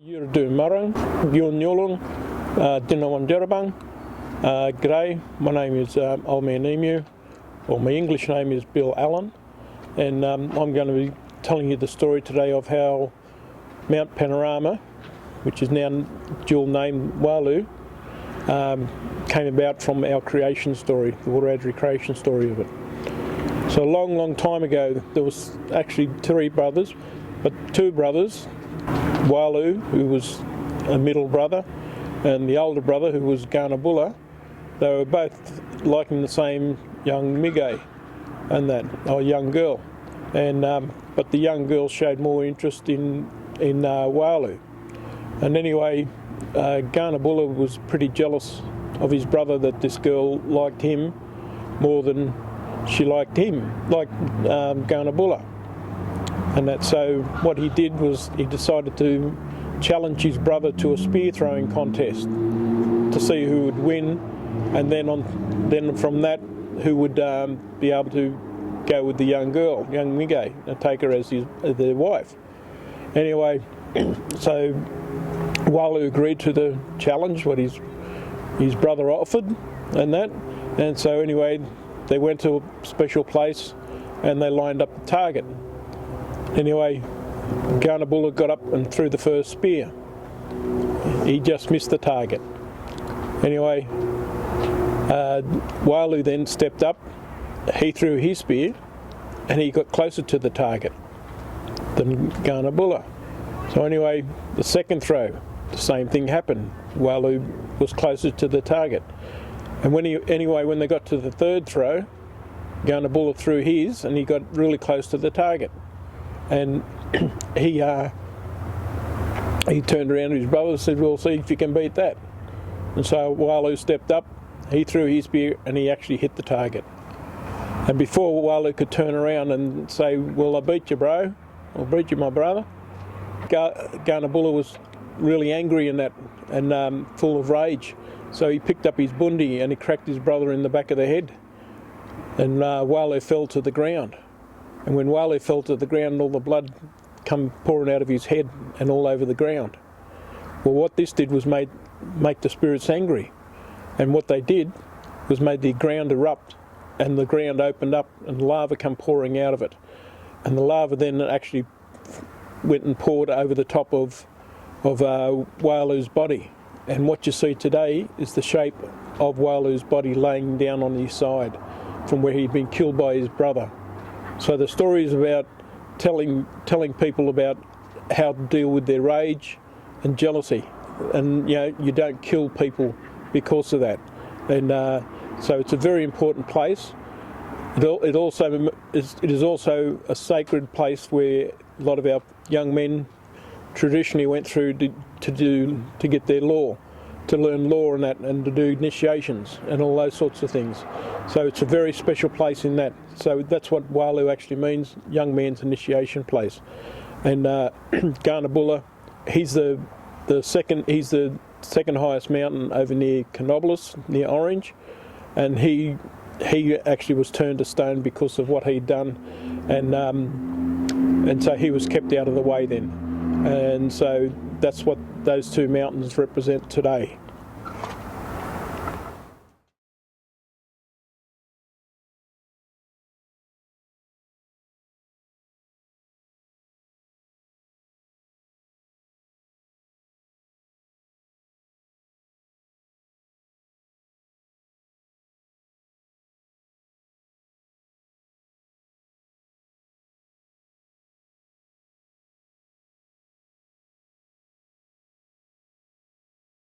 Dyirribang, Dinawan, Dyirribang. G'day, my name is Old Man Emu, or my English name is Bill Allen, and I'm going to be telling you the story today of how Mount Panorama, which is now dual named Wahluu, came about from our creation story, the Wiradyuri creation story of it. So a long, long time ago, there was actually three brothers, but two brothers, Wahluu, who was a middle brother, and the older brother, who was Garnabulla. They were both liking the same young Migay and that, or young girl, and but the young girl showed more interest in Wahluu. And anyway, Garnabulla was pretty jealous of his brother that this girl liked him more than she liked him, like Garnabulla. And that, so what he did was he decided to challenge his brother to a spear throwing contest to see who would win, and then from that who would be able to go with the young girl, young Migay, and take her as their wife. Anyway, so Wahluu agreed to the challenge what his brother offered, and so anyway they went to a special place and they lined up the target. Anyway, Garnabulla got up and threw the first spear. He just missed the target. Anyway, Wahluu then stepped up, he threw his spear, and he got closer to the target than Garnabulla. So anyway, the second throw, the same thing happened. Wahluu was closer to the target. And when they got to the third throw, Garnabulla threw his, and he got really close to the target. And he turned around to his brother and said, "Well, see if you can beat that." And so Wahluu stepped up, he threw his spear, and he actually hit the target. And before Wahluu could turn around and say, "Well, I beat you, bro," or "beat you, my brother," Garnabulla was really angry in that and full of rage. So he picked up his bundi and he cracked his brother in the back of the head. And Wahluu fell to the ground. And when Wahluu fell to the ground, all the blood come pouring out of his head and all over the ground. Well, what this did was make the spirits angry. And what they did was made the ground erupt, and the ground opened up and lava come pouring out of it. And the lava then actually went and poured over the top of Wahluu's body. And what you see today is the shape of Wahluu's body laying down on his side from where he'd been killed by his brother. So the story is about telling people about how to deal with their rage and jealousy, and you don't kill people because of that. And so it's a very important place. It is also a sacred place where a lot of our young men traditionally went through to get their law, to learn law and that, and to do initiations and all those sorts of things. So it's a very special place in that. So that's what Wahluu actually means, young man's initiation place. And Garnabulla, he's the second highest mountain over near Canobolas, near Orange, and he actually was turned to stone because of what he'd done, and so he was kept out of the way then. And so that's what those two mountains represent today.